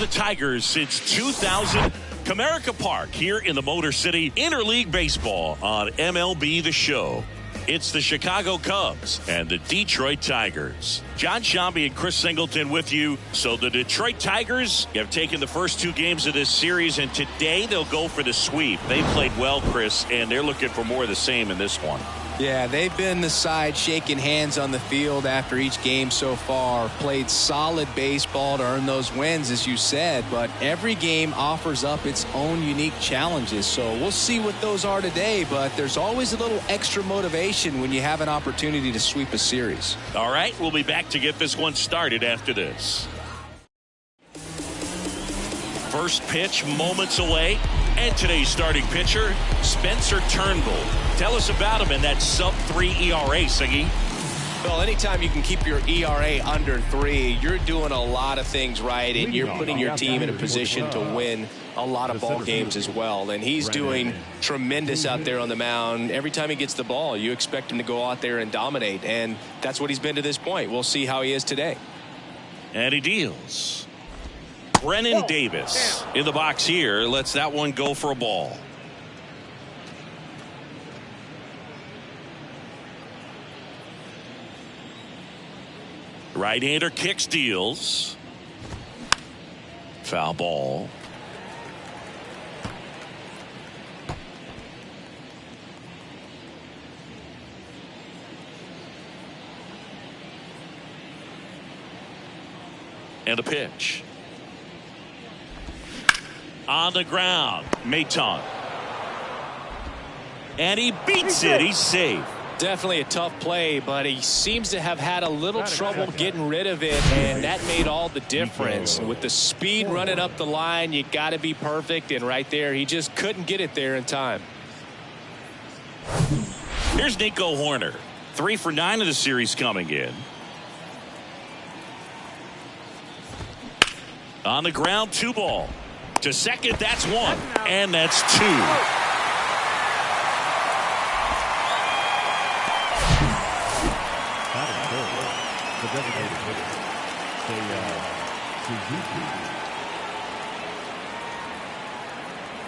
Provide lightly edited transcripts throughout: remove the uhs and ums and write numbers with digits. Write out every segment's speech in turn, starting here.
the Tigers since 2000. Comerica Park here in the Motor City. Interleague Baseball on MLB The Show. It's the Chicago Cubs and the Detroit Tigers. John Sciambi and Chris Singleton with you. So the Detroit Tigers have taken the first two games of this series, and today they'll go for the sweep. They played well, Chris, and they're looking for more of the same in this one. Yeah, they've been the side shaking hands on the field after each game so far. Played solid baseball to earn those wins, as you said, but every game offers up its own unique challenges. So we'll see what those are today, but there's always a little extra motivation when you have an opportunity to sweep a series. All right, we'll be back to get this one started after this. First pitch moments away, and today's starting pitcher, Spencer Turnbull. Tell us about him in that sub-3 ERA, Siggy. Well, anytime you can keep your ERA under 3, you're doing a lot of things right, and you're putting your team in a position to win a lot of ball games as well. And he's doing tremendous out there on the mound. Every time he gets the ball, you expect him to go out there and dominate, and that's what he's been to this point. We'll see how he is today. And he deals. Brennan Davis in the box here lets that one go for a ball. Right-hander kicks, deals. Foul ball. And a pitch. On the ground, Maton. And he beats it. He's safe. Definitely a tough play, but he seems to have had a little trouble getting rid of it, and that made all the difference. With the speed running up the line, you got to be perfect, and right there, he just couldn't get it there in time. Here's Nico Hoerner. 3 for 9 of the series coming in. On the ground, 2 ball. To second, that's 1. And that's 2.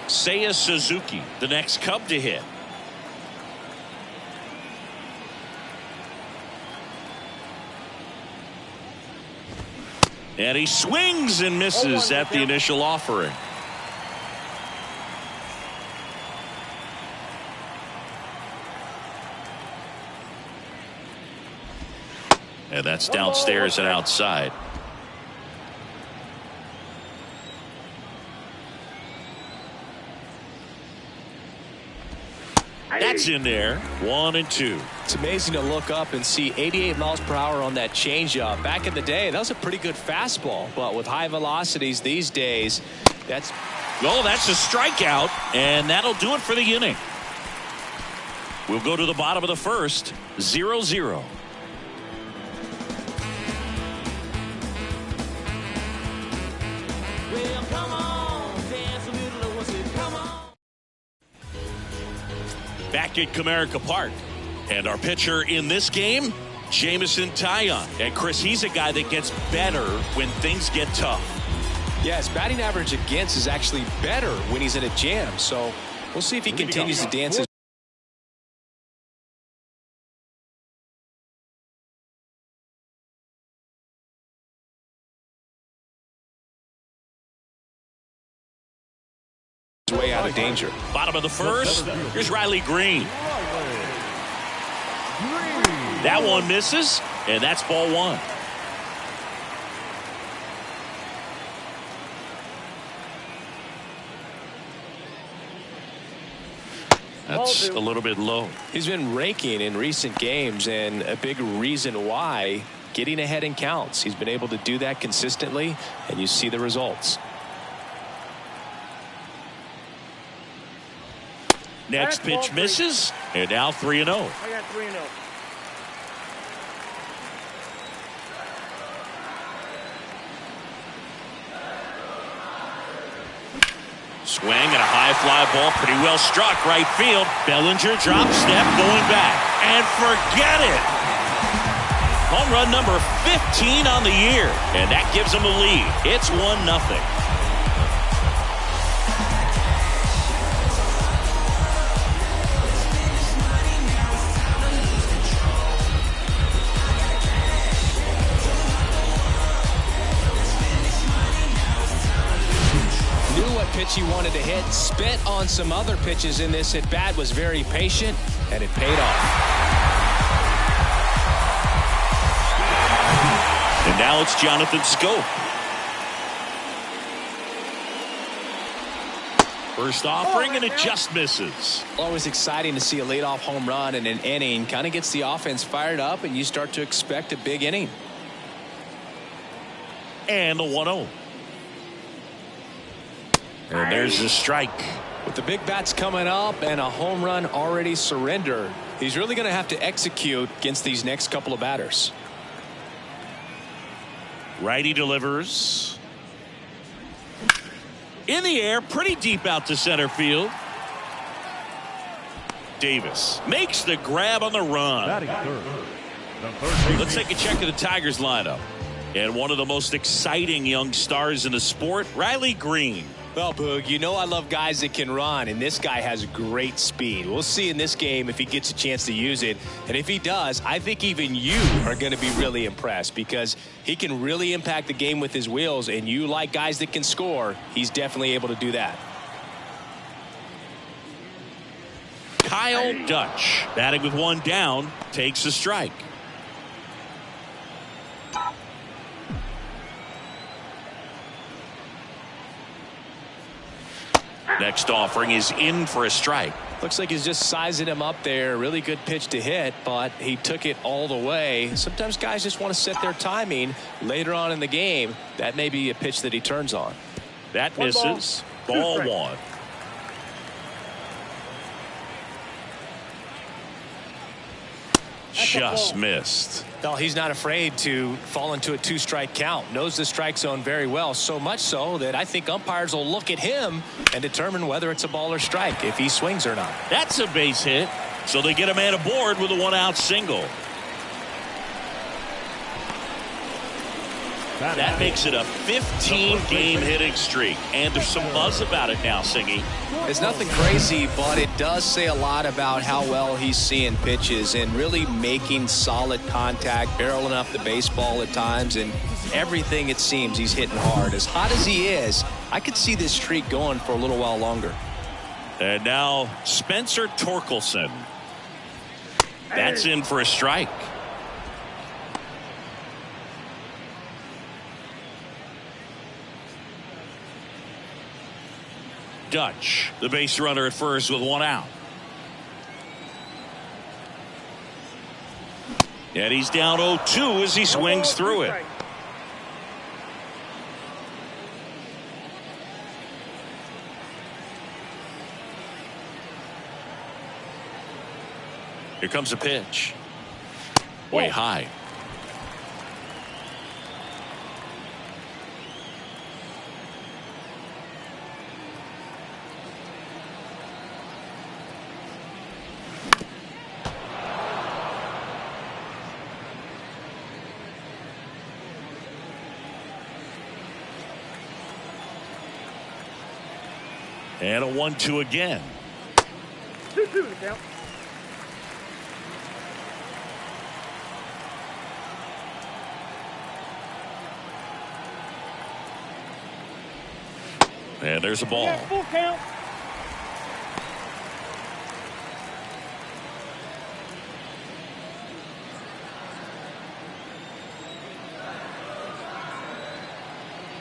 Seiya Suzuki, the next Cub to hit. And he swings and misses at the initial offering. And that's downstairs and outside. That's in there. 1 and 2. It's amazing to look up and see 88 miles per hour on that changeup. Back in the day, that was a pretty good fastball, but with high velocities these days, that's a strikeout, and that'll do it for the inning. We'll go to the bottom of the first. 0-0. Back at Comerica Park. And our pitcher in this game, Jameson Taillon. And Chris, he's a guy that gets better when things get tough. Yeah, his batting average against is actually better when he's in a jam. So we'll see if he continues to dance his way out of danger. Bottom of the first. Here's Riley Green. That one misses, and that's ball 1. That's a little bit low. He's been raking in recent games, and a big reason why, getting ahead in counts. He's been able to do that consistently, and you see the results. Next pitch misses, and now 3-0. I got 3-0. Swing and a high fly ball, pretty well struck right field. Bellinger drop step going back, and forget it. Home run number 15 on the year, and that gives them a lead. It's 1-0. pitch he wanted to hit. Spent on some other pitches in this at bat. Was very patient, and it paid off. And now it's Jonathan Schoop. First offering, and it just misses. Always exciting to see a leadoff home run in an inning. Kind of gets the offense fired up, and you start to expect a big inning. And the 1-0. And there's the strike. With the big bats coming up and a home run already surrendered, he's really going to have to execute against these next couple of batters. Righty delivers. In the air, pretty deep out to center field. Davis makes the grab on the run. Let's take a check of the Tigers lineup. And one of the most exciting young stars in the sport, Riley Green. Well, Boog, you know I love guys that can run, and this guy has great speed. We'll see in this game if he gets a chance to use it. And if he does, I think even you are going to be really impressed because he can really impact the game with his wheels, and you like guys that can score. He's definitely able to do that. Kyle Dutch, batting with one down, takes a strike. Next offering is in for a strike. Looks like he's just sizing him up there. Really good pitch to hit, but he took it all the way. Sometimes guys just want to set their timing later on in the game. That may be a pitch that he turns on. That misses. Ball one. Just missed. Well, he's not afraid to fall into a two-strike count. Knows the strike zone very well, so much so that I think umpires will look at him and determine whether it's a ball or strike, if he swings or not. That's a base hit, so they get a man aboard with a one-out single. That makes it a 15-game hitting streak, and there's some buzz about it now, Singy. It's nothing crazy, but it does say a lot about how well he's seeing pitches and really making solid contact, barreling up the baseball at times, and everything it seems he's hitting hard. As hot as he is, I could see this streak going for a little while longer. And now Spencer Torkelson. That's in for a strike. Dutch, the base runner at first with one out. And he's down 0-2 as he swings through it. Here comes a pitch. Way high. And a 1-2 again. 2-2 to count. And there's a ball. Yeah, full count.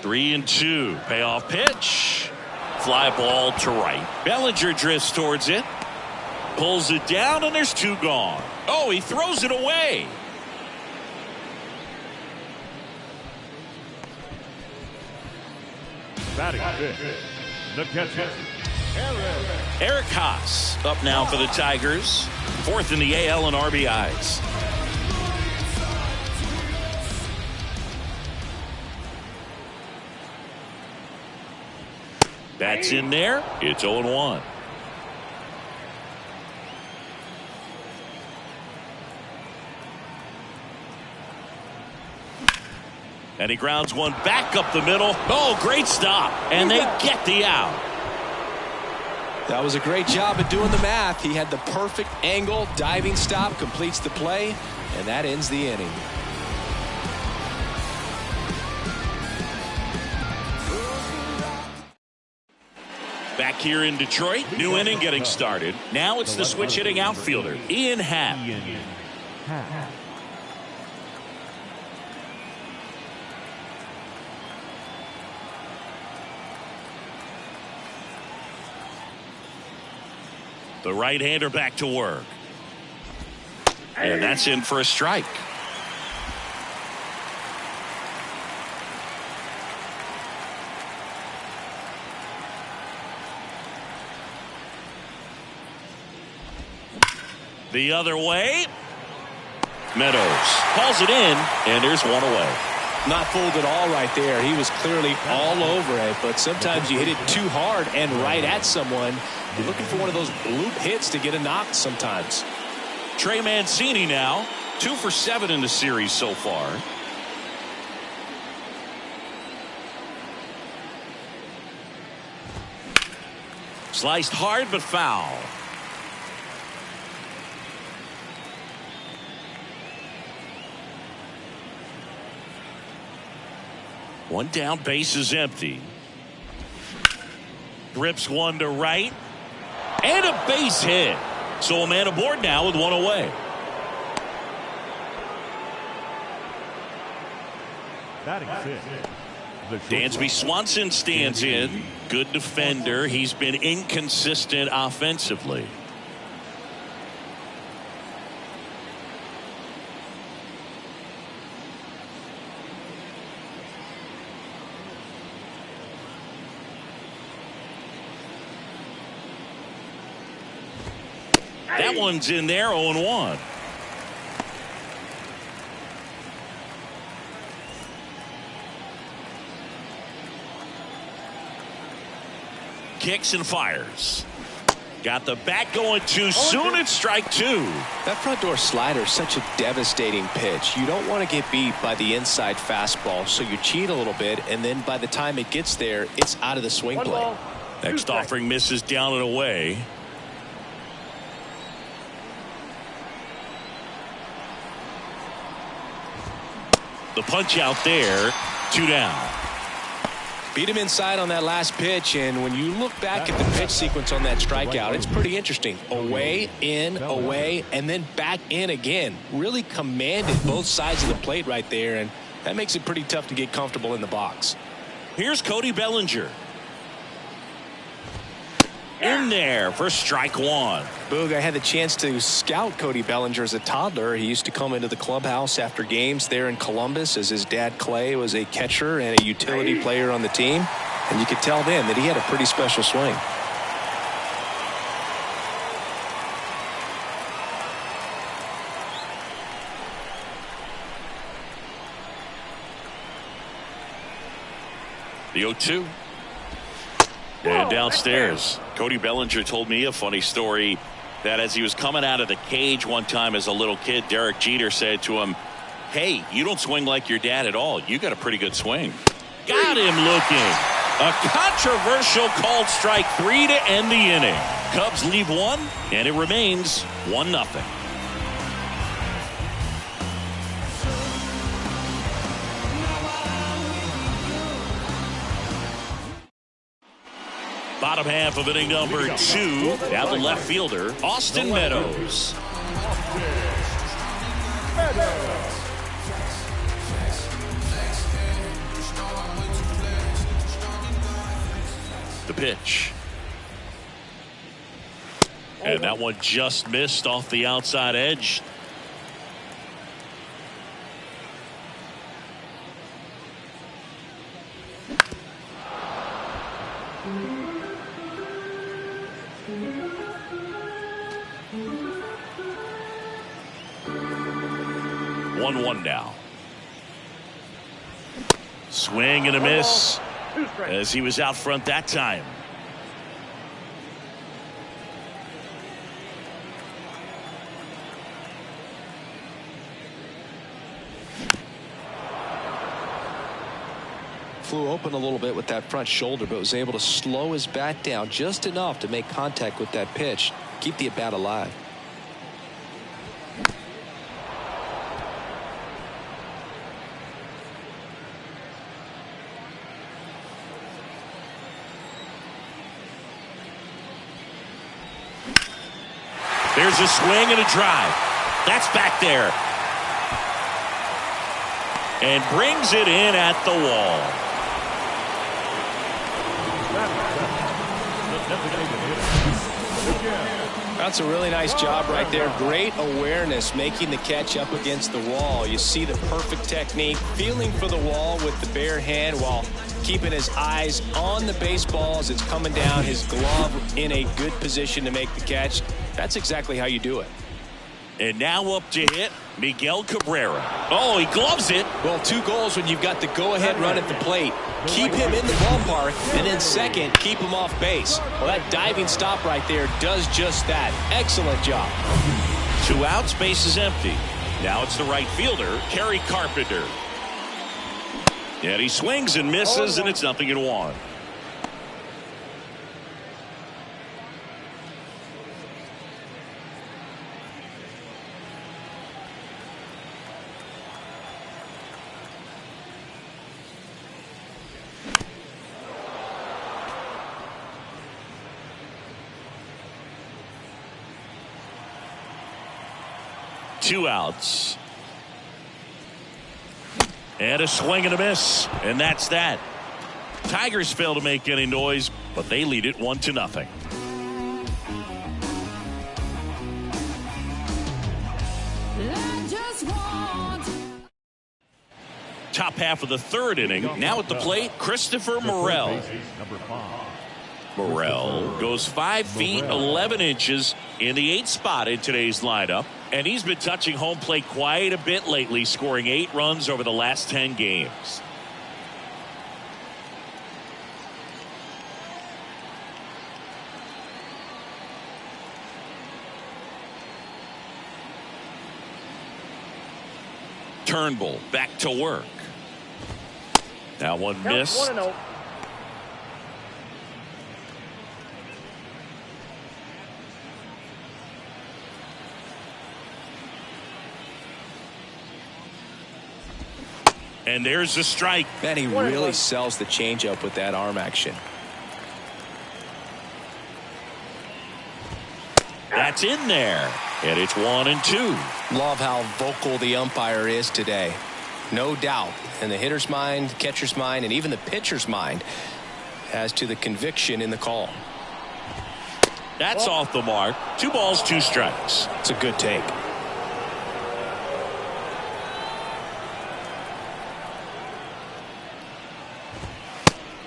Three and two. Payoff pitch. Fly ball to right. Bellinger drifts towards it. Pulls it down, and there's two gone. Oh, he throws it away. Batting fifth, the catcher, Eric Haas up now for the Tigers. Fourth in the AL in RBIs. That's in there. It's 0-1. And he grounds one back up the middle. Oh, great stop. And they get the out. That was a great job at doing the math. He had the perfect angle. Diving stop completes the play, and that ends the inning. Back here in Detroit, new inning getting started. Now it's the switch hitting outfielder, Ian Happ. The right-hander back to work. And that's in for a strike. The other way. Meadows calls it in, and there's one away. Not fooled at all right there. He was clearly all over it, but sometimes you hit it too hard and right at someone. You're looking for one of those bloop hits to get a knock sometimes. Trey Mancini now 2 for 7 in the series so far. Sliced hard but foul. One down, base is empty. Rips one to right. And a base hit. So a man aboard now with one away. Dansby Swanson stands in. Good defender. He's been inconsistent offensively. That one's in there, 0-1. Kicks and fires. Got the bat going too soon. It's strike 2. That front door slider is such a devastating pitch. You don't want to get beat by the inside fastball, so you cheat a little bit, and then by the time it gets there, it's out of the swing plate. Next offering misses down and away. The punch out there, 2 down. Beat him inside on that last pitch, and when you look back at the pitch sequence on that strikeout, it's pretty interesting. Away, in, away, and then back in again. Really commanded both sides of the plate right there, and that makes it pretty tough to get comfortable in the box. Here's Cody Bellinger. In there for strike 1. Boog, I had the chance to scout Cody Bellinger as a toddler. He used to come into the clubhouse after games there in Columbus, as his dad Clay was a catcher and a utility player on the team. And you could tell then that he had a pretty special swing. The 0-2. And downstairs, Cody Bellinger told me a funny story that as he was coming out of the cage one time as a little kid, Derek Jeter said to him, "Hey, you don't swing like your dad at all. You got a pretty good swing." Got him looking. A controversial called strike 3 to end the inning. Cubs leave 1, and it remains 1-0. Bottom half of inning number 2. Now the left fielder, Austin Meadows. The pitch. And that one just missed off the outside edge. One now. Swing and a miss as he was out front that time. Flew open a little bit with that front shoulder, but was able to slow his bat down just enough to make contact with that pitch, keep the at bat alive. There's a swing and a drive. That's back there. And brings it in at the wall. That's a really nice job right there. Great awareness making the catch up against the wall. You see the perfect technique, feeling for the wall with the bare hand while keeping his eyes on the baseball as it's coming down, his glove in a good position to make the catch. That's exactly how you do it. And now up to hit, Miguel Cabrera. Oh, he gloves it. Well, 2 goals when you've got the go-ahead run at the plate. Keep him in the ballpark, and then second, keep him off base. Well, that diving stop right there does just that. Excellent job. 2 outs, base is empty. Now it's the right fielder, Kerry Carpenter. And he swings and misses, and it's 0-1. Two outs. And a swing and a miss. And that's that. Tigers fail to make any noise, but they lead it 1-0. Top half of the 3rd inning. Now at the plate, Christopher Morel. Morel goes 5 feet 11 inches in the 8th spot in today's lineup. And he's been touching home plate quite a bit lately, scoring 8 runs over the last 10 games. Turnbull back to work. That one missed. 1-0. And there's a strike. Man, he really sells the changeup with that arm action. That's in there. And it's 1-2. Love how vocal the umpire is today. No doubt. In the hitter's mind, catcher's mind, and even the pitcher's mind as to the conviction in the call. That's off the mark. 2 balls, 2 strikes. It's a good take.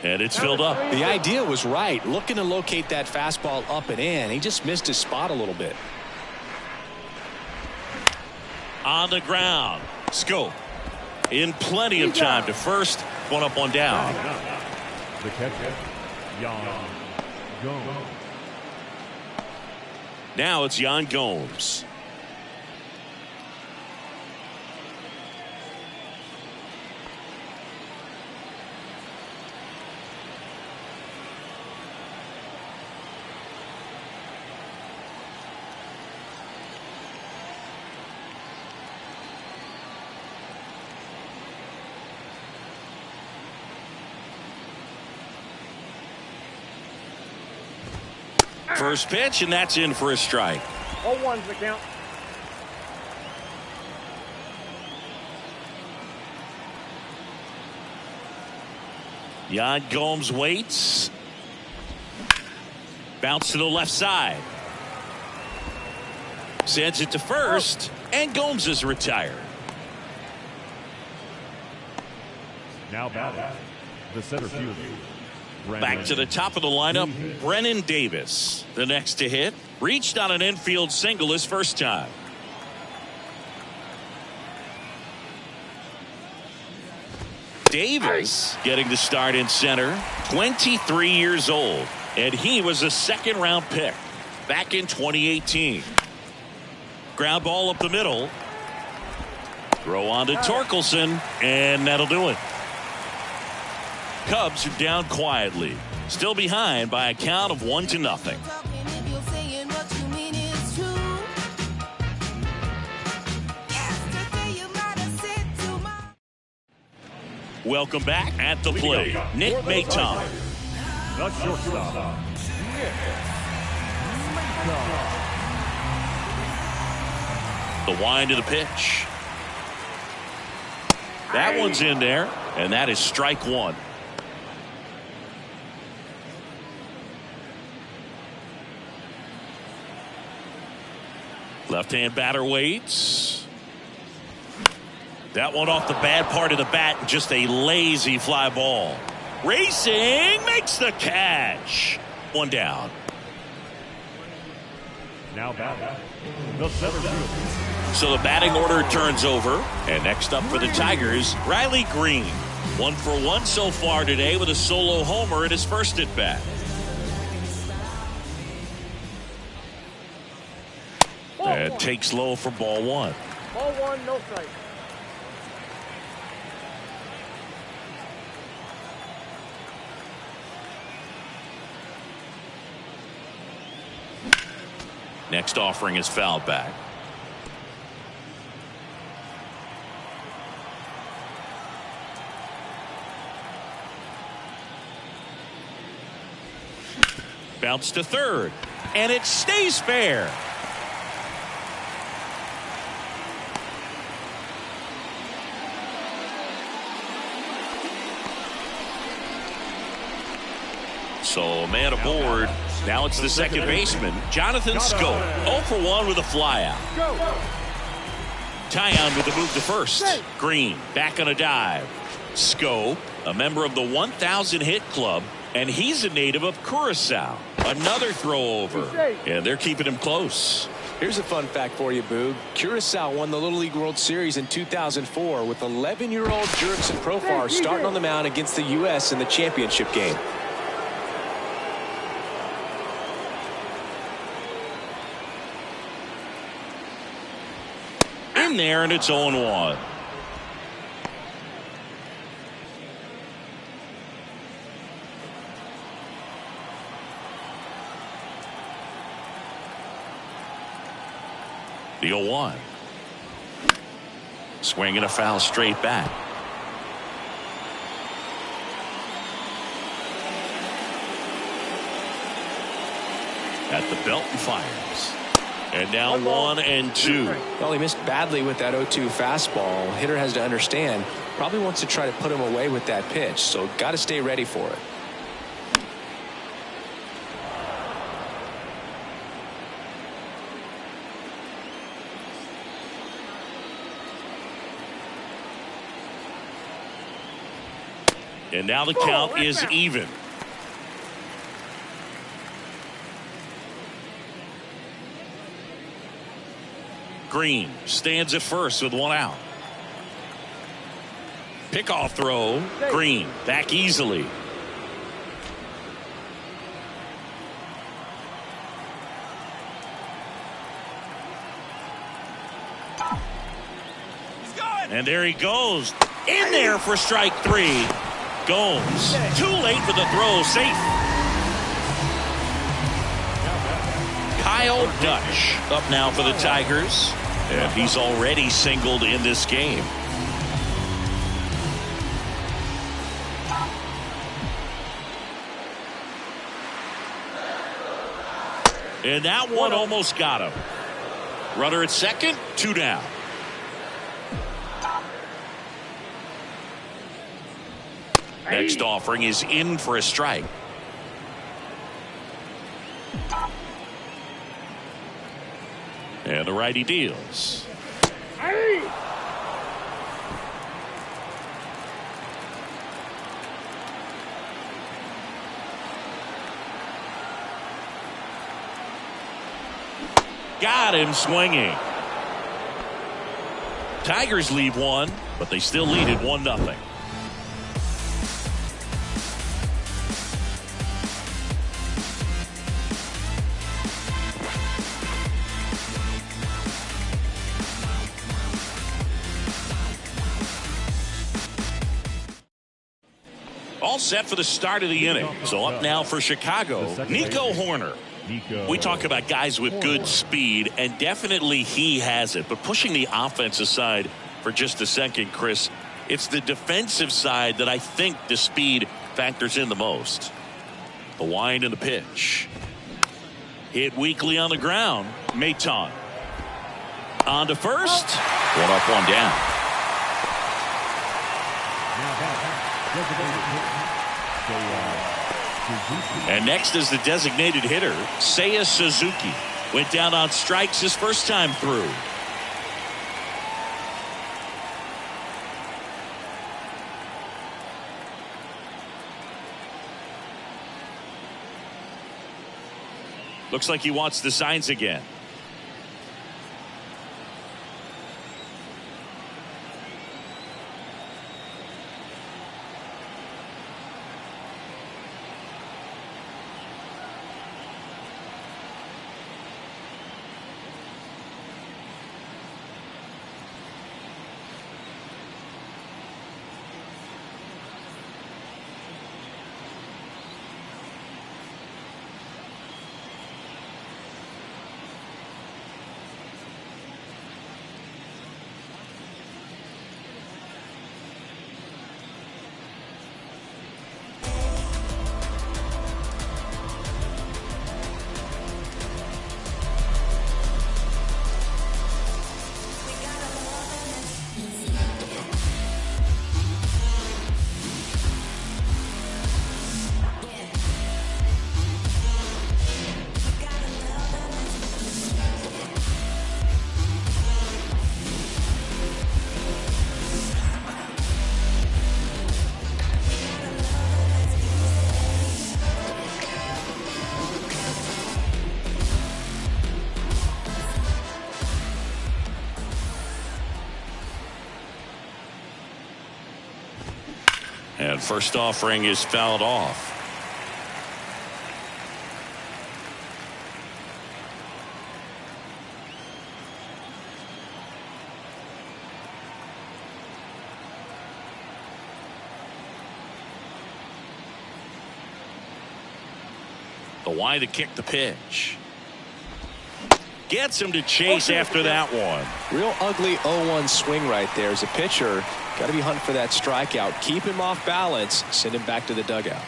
And it's filled up. The idea was right. Looking to locate that fastball up and in. He just missed his spot a little bit. On the ground. Scope. In plenty of time to first. One up, one down. The catcher, Yan Gomes. Now it's Yan Gomes. First pitch, and that's in for a strike. 0-1's the count. Yan Gomes waits. Bounce to the left side. Sends it to first, and Gomes is retired. Now batting, the center fielder. Back to the top of the lineup, Brennan Davis. The next to hit, reached on an infield single his first time. Davis getting the start in center, 23 years old, and he was a 2nd-round pick back in 2018. Ground ball up the middle. Throw on to Torkelson, and that'll do it. Cubs are down quietly, still behind by a count of 1-0. Welcome back at the plate, Nick Maton. The shortstop, Nick Maton. The wind of the pitch. That one's in there, and that is strike one. Left-hand batter waits. That one off the bad part of the bat, just a lazy fly ball. Racing makes the catch. One down. Now batting, the center field. So the batting order turns over. And next up for the Tigers, Riley Green. 1 for 1 so far today with a solo homer in his first at bat. And takes low for ball one. Ball one, no strike. Next offering is fouled back. Bounce to third, and it stays fair. So man aboard. Now it's the second baseman, Jonathan Schoop. 0 for 1 with a flyout. Taillon with the move to first. Green back on a dive. Schoop, a member of the 1,000 hit club, and he's a native of Curacao. Another throw over, and they're keeping him close. Here's a fun fact for you, Boog. Curacao won the Little League World Series in 2004 with 11-year-old Jurickson Profar starting on the mound against the U.S. in the championship game. In there, and it's 0-1. The 0-1. Swing and a foul straight back. At the belt and fires. And now 1-2. Well, he missed badly with that 0-2 fastball. Hitter has to understand, probably wants to try to put him away with that pitch, so got to stay ready for it. And now the count is even. Green stands at first with 1 out. Pickoff throw. Green back easily. And there he goes. In there for strike 3. Gomes. Too late for the throw. Safe. Kyle Dutch up now for the Tigers. And he's already singled in this game. And that one almost got him. Runner at second, 2 down. Next offering is in for a strike. And the righty deals. Got him swinging. Tigers leave 1, but they still lead it 1-0. All set for the start of the inning. So up now for Chicago, Nico Hoerner. We talk about guys with good speed, and definitely he has it. But pushing the offense aside for just a second, Chris, it's the defensive side that I think the speed factors in the most. The wind and the pitch. Hit weakly on the ground. Maton. On to first. One up, one down. And next is the designated hitter, Seiya Suzuki. Went down on strikes his first time through. Looks like he wants the signs again. And first offering is fouled off. The Y to kick the pitch. Gets him to chase after that one. Real ugly 0-1 swing right there. As a pitcher, got to be hunting for that strikeout. Keep him off balance. Send him back to the dugout.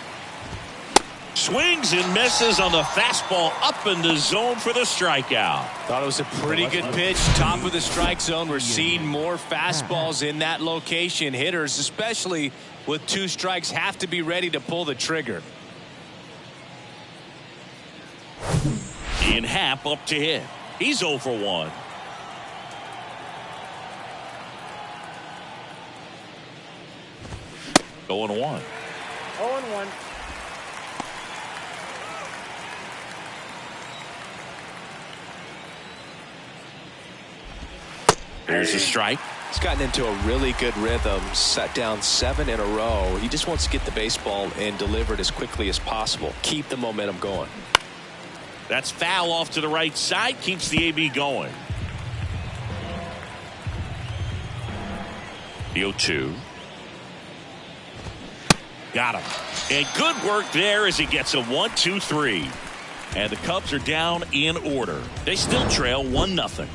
Swings and misses on the fastball up in the zone for the strikeout. Thought it was a pretty good pitch. Top of the strike zone. We're seeing more fastballs in that location. Hitters, especially with 2 strikes, have to be ready to pull the trigger. Ian Happ up to hit. He's 0 for 1. Going 1. 0-1. There's a strike. He's gotten into a really good rhythm. Set down 7 in a row. He just wants to get the baseball and deliver it as quickly as possible. Keep the momentum going. That's foul off to the right side. Keeps the AB going. The 0-2. Got him. And good work there as he gets a 1-2-3. And the Cubs are down in order. They still trail 1-0.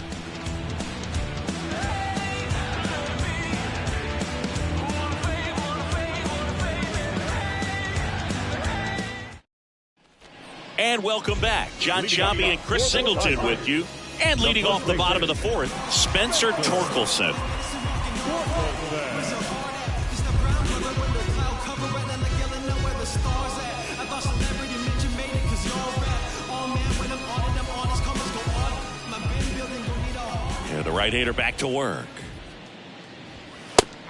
And welcome back. John Sciambi and Chris Singleton with you. And leading off the bottom of the 4th, Spencer Torkelson. Yeah, the right-hander back to work.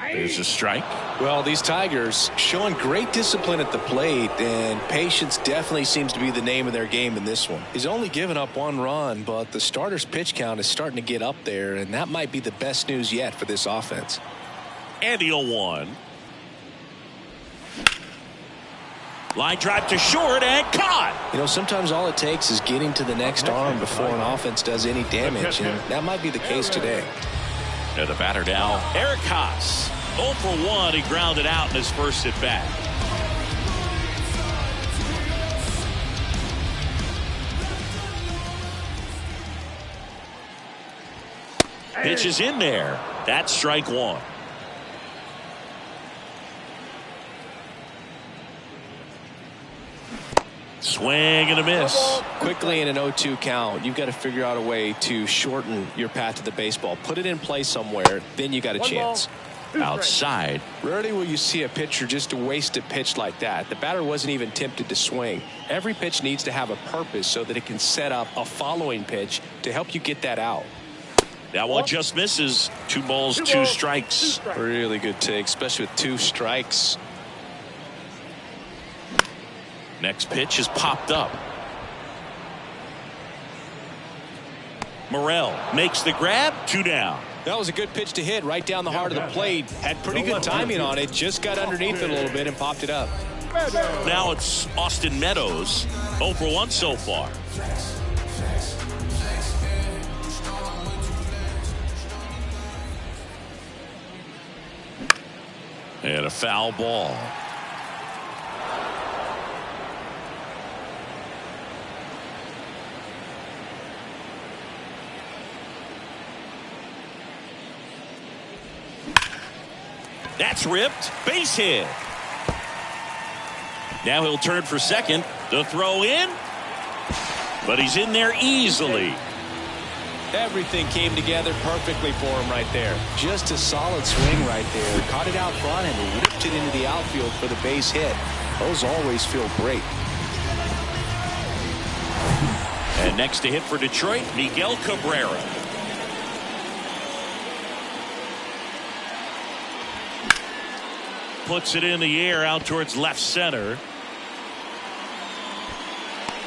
There's a strike. Well, these Tigers showing great discipline at the plate, and patience definitely seems to be the name of their game in this one. He's only given up 1 run, but the starter's pitch count is starting to get up there, and that might be the best news yet for this offense. And the 0-1. Line drive to short and caught. You know, sometimes all it takes is getting to the next arm before an offense does any damage, and that might be the case today. And the batter now, Eric Haas. 0 for 1. He grounded out in his first at bat. Pitch is in there. That's strike 1. Swing and a miss. Quickly in an 0-2 count, you've got to figure out a way to shorten your path to the baseball. Put it in play somewhere, then you got a chance. Outside. Rarely will you see a pitcher just waste a pitch like that. The batter wasn't even tempted to swing. Every pitch needs to have a purpose so that it can set up a following pitch to help you get that out. That one just misses. 2 balls, 2 strikes. Really good take, especially with 2 strikes. Next pitch is popped up. Morel makes the grab. 2 down. That was a good pitch to hit right down the heart of the plate. Had pretty good timing on it. Just got underneath it a little bit and popped it up. Now it's Austin Meadows. 0 for 1 so far. And a foul ball. That's ripped. Base hit. Now he'll turn for second. The throw in. But he's in there easily. Everything came together perfectly for him right there. Just a solid swing right there. Caught it out front and ripped it into the outfield for the base hit. Those always feel great. And next to hit for Detroit, Miguel Cabrera. Puts it in the air out towards left center.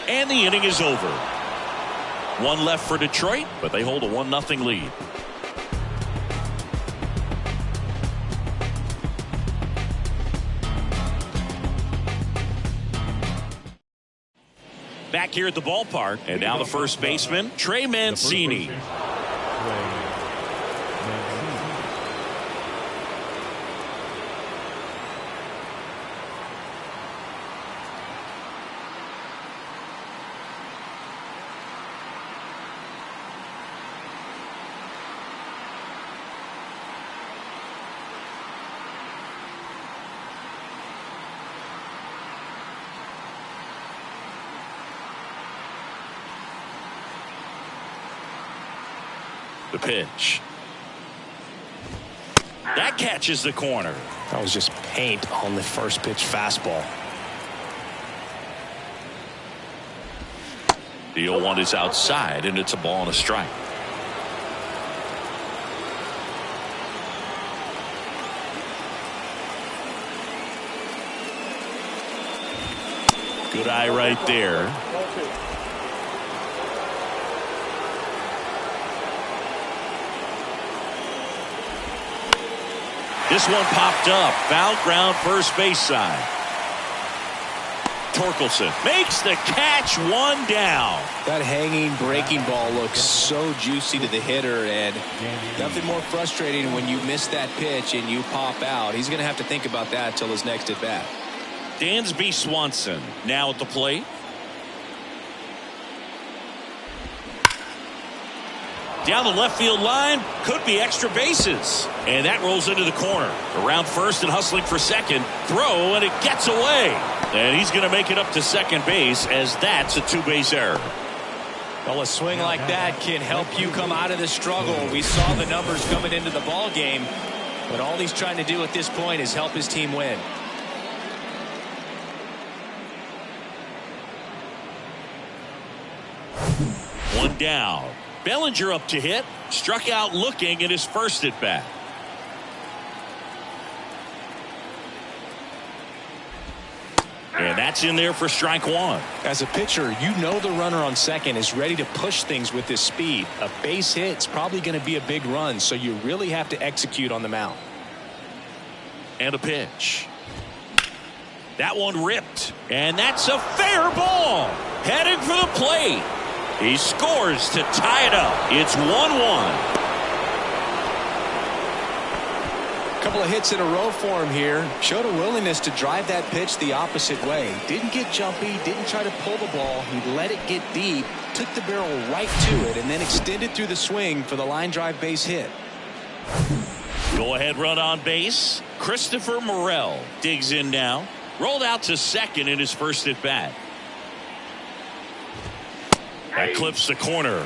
And the inning is over. 1 left for Detroit, but they hold a 1-0 lead. Back here at the ballpark, and now the first baseman, Trey Mancini. The pitch. That catches the corner. That was just paint on the first pitch fastball. The 0-1 is outside, and it's a ball and a strike. Good eye right there. This one popped up. Foul ground first base side. Torkelson makes the catch. 1 down. That hanging breaking ball looks so juicy to the hitter, and nothing more frustrating when you miss that pitch and you pop out. He's going to have to think about that till his next at bat. Dansby Swanson now at the plate. Down the left field line, could be extra bases. And that rolls into the corner. Around first and hustling for second. Throw, and it gets away. And he's going to make it up to second base, as that's a 2-base error. Well, a swing like that can help you come out of the struggle. We saw the numbers coming into the ball game, but all he's trying to do at this point is help his team win. One down. Bellinger up to hit. Struck out looking at his first at bat. And that's in there for strike 1. As a pitcher, you know the runner on second is ready to push things with his speed. A base hit's probably going to be a big run, so you really have to execute on the mound. And a pitch. That one ripped. And that's a fair ball. Heading for the plate. He scores to tie it up. It's 1-1. Couple of hits in a row for him here. Showed a willingness to drive that pitch the opposite way. Didn't get jumpy, didn't try to pull the ball. He let it get deep, took the barrel right to it, and then extended through the swing for the line drive base hit. Go ahead run on base. Christopher Morel digs in now. Rolled out to second in his first at bat. That clips the corner.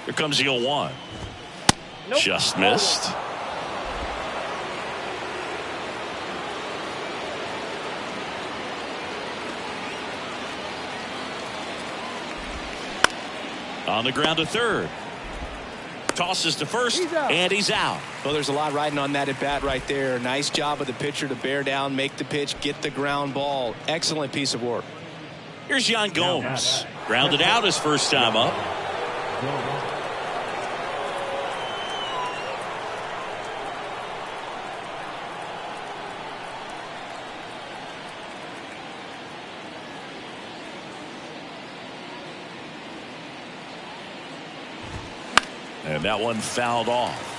Here comes the 0-1. Nope. Just missed. On the ground to third. Tosses to first, and he's out. Well, there's a lot riding on that at bat right there. Nice job of the pitcher to bear down, make the pitch, get the ground ball. Excellent piece of work. Here's Yan Gomes. Grounded out his first time up. And that one fouled off.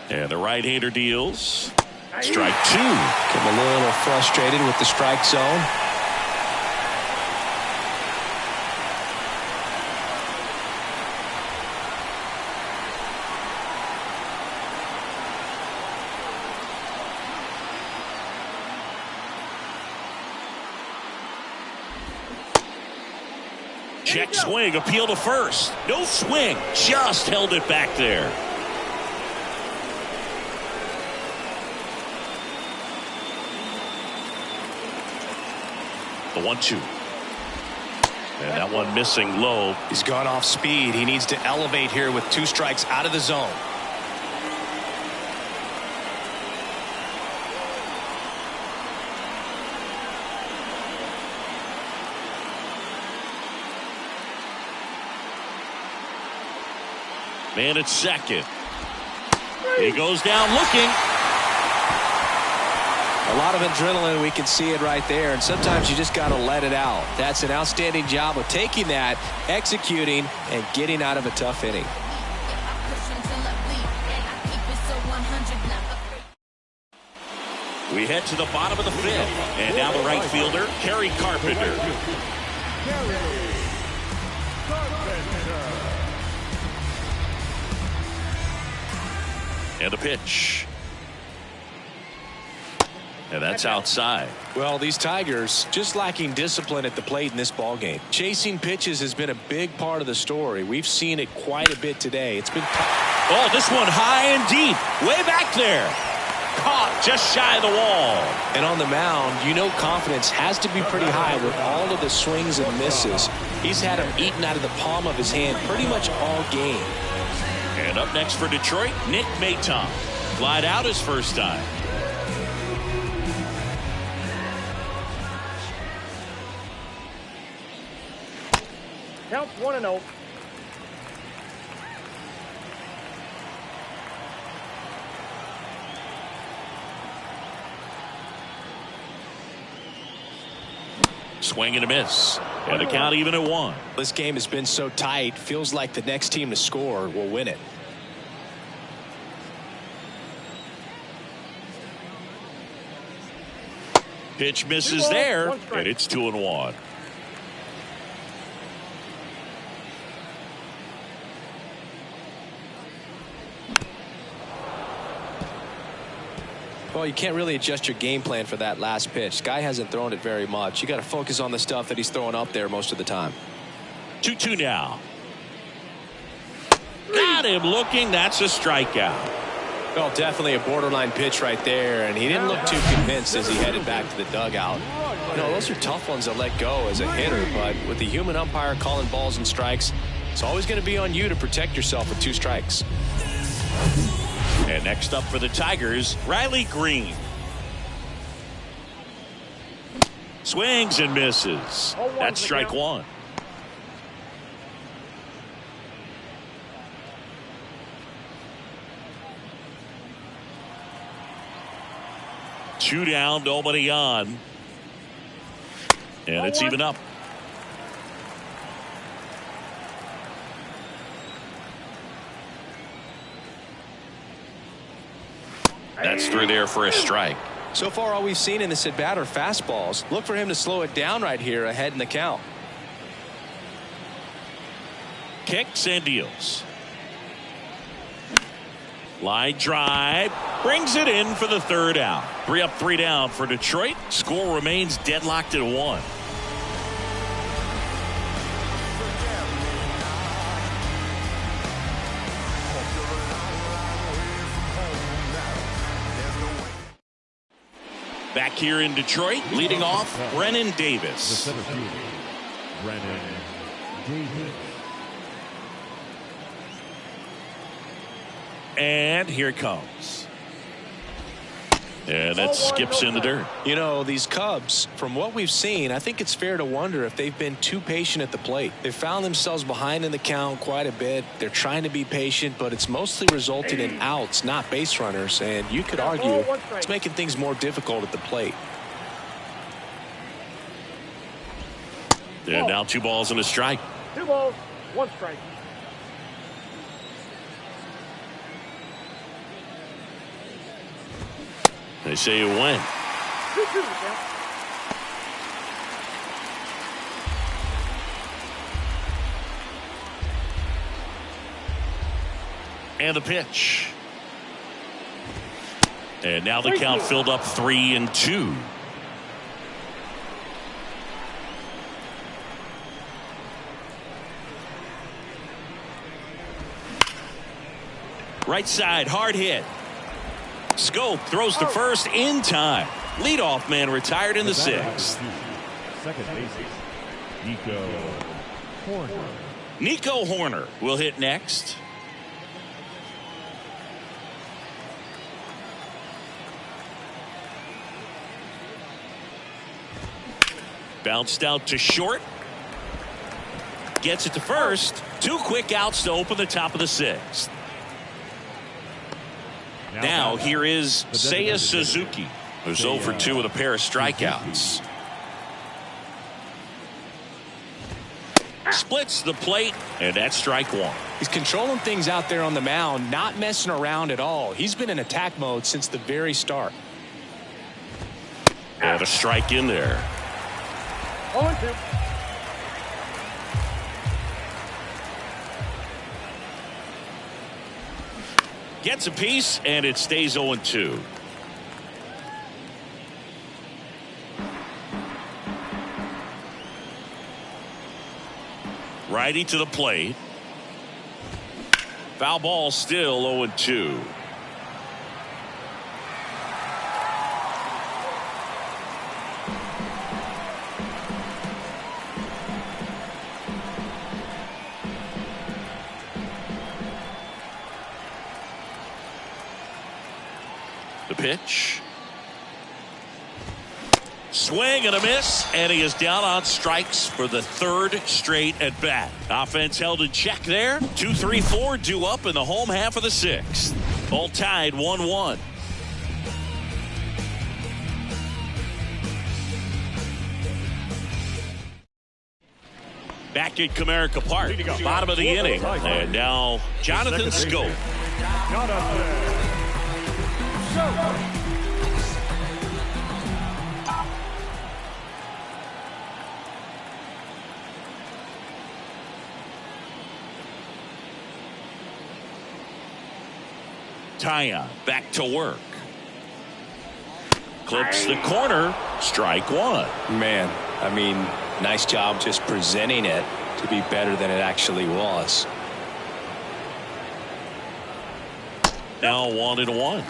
And the right-hander deals. Strike two. Getting a little frustrated with the strike zone. Check swing, appeal to first. No swing, just held it back there. The 1-2. And that one missing low. He's gone off speed. He needs to elevate here with 2 strikes out of the zone. Man at second. He goes down looking. A lot of adrenaline, we can see it right there, and sometimes you just got to let it out. That's an outstanding job of taking that, executing, and getting out of a tough inning. We head to the bottom of the 5th, and now the right fielder, Kerry Carpenter. And the pitch. And that's outside. Well, these Tigers just lacking discipline at the plate in this ballgame. Chasing pitches has been a big part of the story. We've seen it quite a bit today. It's been tough. Oh, this one high and deep. Way back there. Caught just shy of the wall. And on the mound, you know confidence has to be pretty high with all of the swings and misses. He's had them eaten out of the palm of his hand pretty much all game. And up next for Detroit, Nick Maton. Flied out his first time. Count 1-0. Swing and a miss. And the count even at 1. This game has been so tight. Feels like the next team to score will win it. Pitch misses there, and it's 2-1. Well, you can't really adjust your game plan for that last pitch. Guy hasn't thrown it very much. You got to focus on the stuff that he's throwing up there most of the time. 2-2 now. Got him looking. That's a strikeout. Well, definitely a borderline pitch right there, and he didn't look too convinced as he headed back to the dugout. You know, those are tough ones to let go as a hitter, but with the human umpire calling balls and strikes, it's always going to be on you to protect yourself with 2 strikes. And next up for the Tigers, Riley Green. Swings and misses. That's strike 1. Two down, nobody on. And it's even up. That's through there for a strike. So far, all we've seen in this at-bat are fastballs. Look for him to slow it down right here ahead in the count. Kicks and deals. Line drive. Brings it in for the third out. 3 up, 3 down for Detroit. Score remains deadlocked at 1. Back here in Detroit, leading off, Brennan The Davis. center fielder, Brennan Davis. And here it comes. And that skips in the dirt. You know, these Cubs, from what we've seen, I think it's fair to wonder if they've been too patient at the plate. They've found themselves behind in the count quite a bit. They're trying to be patient, but it's mostly resulted in outs, not base runners. And you could argue it's making things more difficult at the plate. And now 2 balls and a strike. 2 balls, 1 strike. They say it went. 2-2 the count. And the pitch. And now the count filled up 3-2. Right side, hard hit. Scope throws to first in time. Leadoff man retired in the 6th. Second baseman, Nico Horner. Nico Horner will hit next. Bounced out to short. Gets it to first. 2 quick outs to open the top of the 6th. Now here is Seiya Suzuki, who's 0 for 2 with a pair of strikeouts. Splits the plate, and that's strike 1. He's controlling things out there on the mound, not messing around at all. He's been in attack mode since the very start. And a strike in there. 0-2. Gets a piece, and it stays 0-2. Righty to the plate. Foul ball, still 0-2. The pitch. Swing and a miss, and he is down on strikes for the 3rd straight at bat. Offense held in check there. 2-3-4 due up in the home half of the 6th. All tied 1-1. Back at Comerica Park, bottom of the inning, and now Jonathan Scope. Taya back to work. Clips the corner. Strike 1. Man, I mean, nice job just presenting it to be better than it actually was. Now 1-1.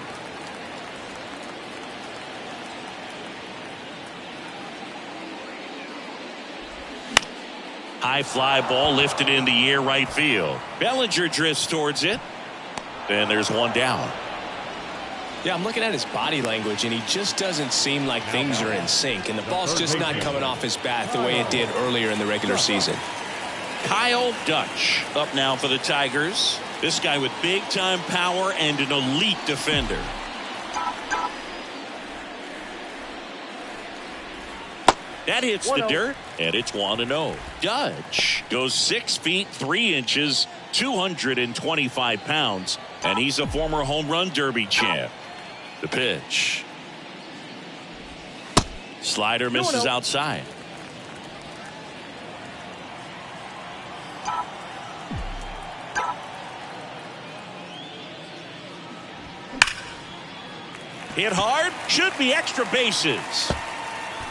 High fly ball lifted in the air right field. Bellinger drifts towards it. And there's one down. Yeah, I'm looking at his body language, and he just doesn't seem like things are in sync. And the ball's just not coming off his bat the way it did earlier in the regular season. Kyle Dutch up now for the Tigers. This guy with big-time power and an elite defender. That hits the dirt, and it's 1-0. Dutch goes 6 feet 3 inches, 225 pounds, and he's a former home run derby champ. The pitch. Slider misses outside. Hit hard, should be extra bases.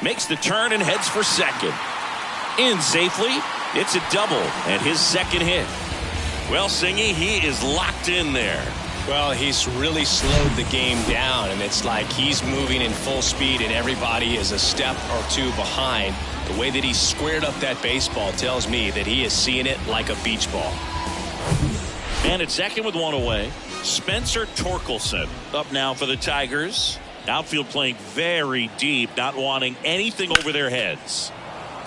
Makes the turn and heads for second. In safely, it's a double and his second hit. Well, Singy, he is locked in there. Well, he's really slowed the game down, and it's like he's moving in full speed and everybody is a step or two behind. The way that he squared up that baseball tells me that he is seeing it like a beach ball. And at second with one away, Spencer Torkelson up now for the Tigers. Outfield playing very deep, not wanting anything over their heads.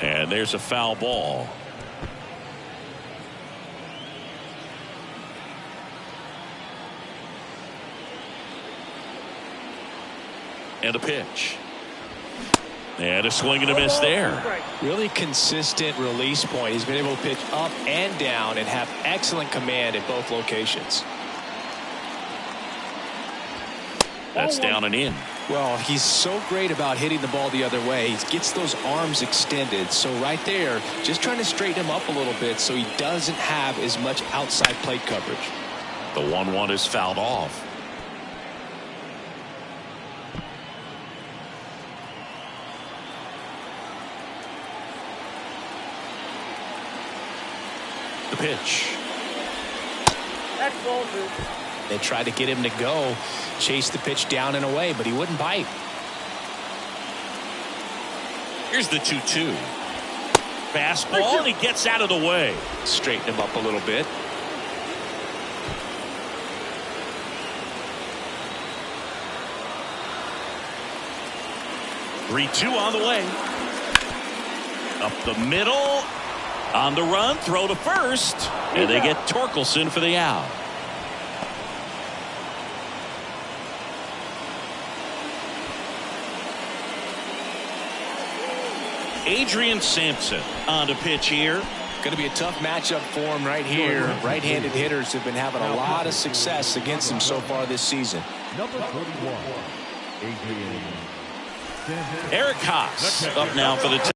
And there's a foul ball. And a pitch. And a swing and a miss there. Really consistent release point. He's been able to pitch up and down and have excellent command at both locations. That's down and in. Well, he's so great about hitting the ball the other way. He gets those arms extended. So right there, just trying to straighten him up a little bit so he doesn't have as much outside plate coverage. The 1-1 is fouled off. The pitch. They tried to get him to go, chase the pitch down and away, but he wouldn't bite. Here's the 2-2. Fastball, and he gets out of the way. Straighten him up a little bit. Three-two on the way. Up the middle. On the run, throw to first. And they get Torkelson for the out. Adrian Sampson on to pitch here. Going to be a tough matchup for him right here. Right-handed hitters have been having a lot of success against him so far this season. Number 31, Adrian. Eric Haas up now for the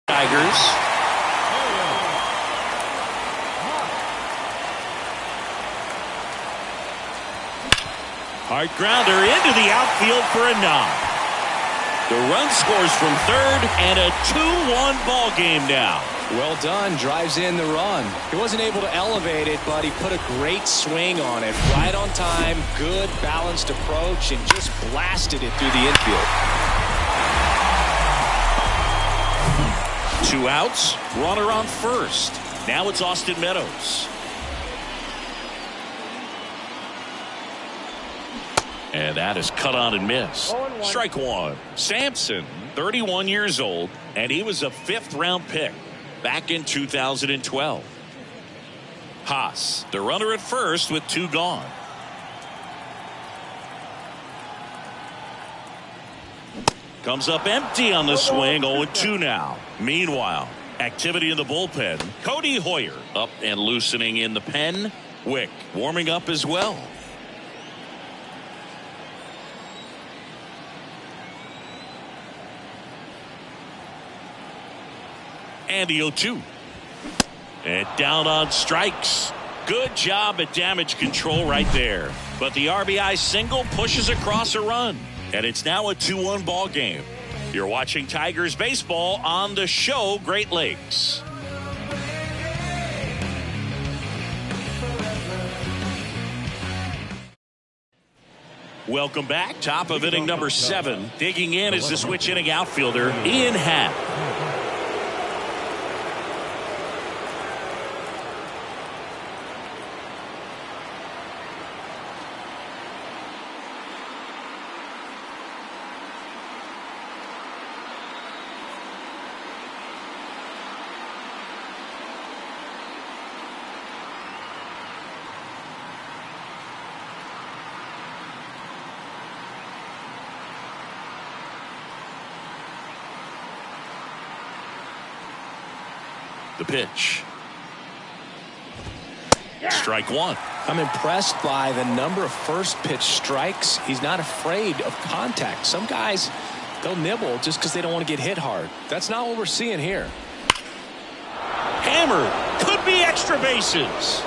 Tigers. Hard grounder into the outfield for a knock. The run scores from third, and a 2-1 ball game now. Well done. Drives in the run. He wasn't able to elevate it, but he put a great swing on it. Right on time. Good balanced approach, and just blasted it through the infield. 2 outs. Runner on first. Now it's Austin Meadows. And that is cut on and missed. Strike one. Sampson, 31 years old, and he was a 5th-round pick back in 2012. Haas, the runner at first with 2 gone. Comes up empty on the swing, 0-2 now. Meanwhile, activity in the bullpen. Cody Hoyer up and loosening in the pen. Wick warming up as well. And the 0-2. And down on strikes. Good job at damage control right there. But the RBI single pushes across a run. And it's now a 2-1 ball game. You're watching Tigers baseball on the show Great Lakes. Welcome back. Top of inning number 7. Digging in is the switch inning outfielder Ian Happ. The pitch. Strike one. I'm impressed by the number of first pitch strikes. He's not afraid of contact. Some guys, they'll nibble just because they don't want to get hit hard. That's not what we're seeing here. Hammered. Could be extra bases.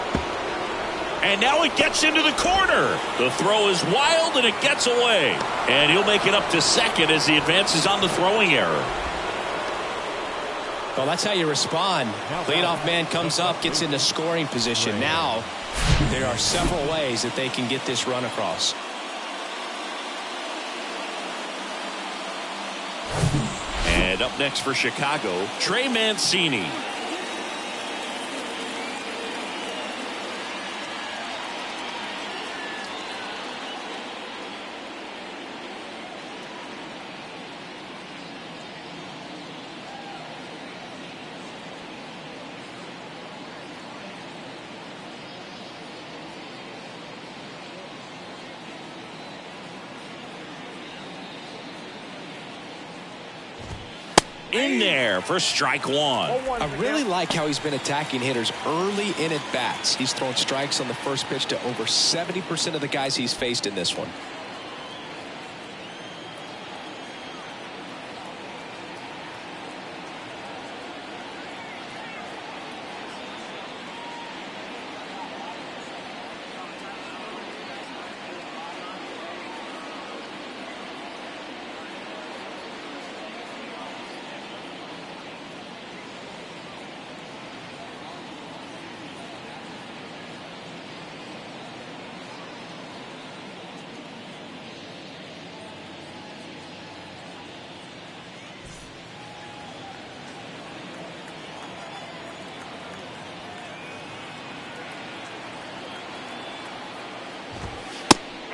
And now it gets into the corner. The throw is wild and it gets away. And he'll make it up to second as he advances on the throwing error. Well, that's how you respond. Leadoff man comes up, gets into scoring position. Now, there are several ways that they can get this run across. And up next for Chicago, Trey Mancini. In there for strike one. I really like how he's been attacking hitters early in at bats. He's thrown strikes on the first pitch to over 70% of the guys he's faced in this one.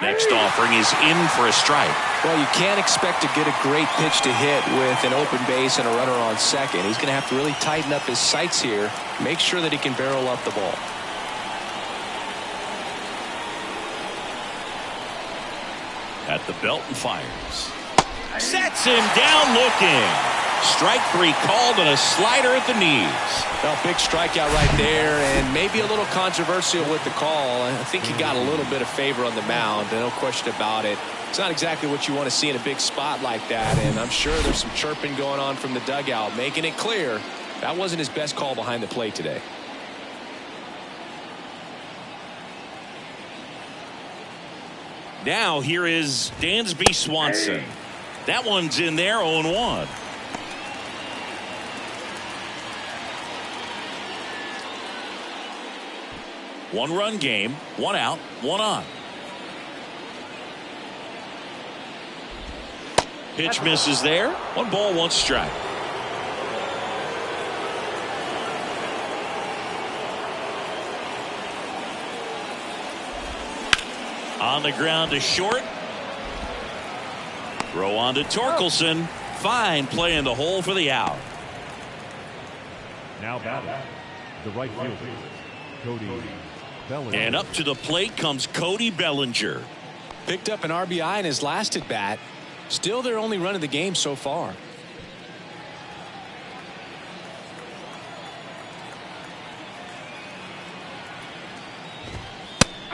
Next offering is in for a strike. Well, you can't expect to get a great pitch to hit with an open base and a runner on second. He's going to have to really tighten up his sights here, make sure that he can barrel up the ball. At the belt and fires. Sets him down looking. Strike three called and a slider at the knees. Well, big strikeout right there, and maybe a little controversial with the call. I think he got a little bit of favor on the mound, no question about it. It's not exactly what you want to see in a big spot like that, and I'm sure there's some chirping going on from the dugout, making it clear that wasn't his best call behind the plate today. Now here is Dansby Swanson. That one's in there, 0-1. One-run game, one out, one on. Pitch misses there. 1 ball, 1 strike. On the ground to short. Throw on to Torkelson. Fine play in the hole for the out. Now batting, the right fielder, Cody Bellinger. And up to the plate comes Cody Bellinger. Picked up an RBI in his last at bat. Still their only run of the game so far.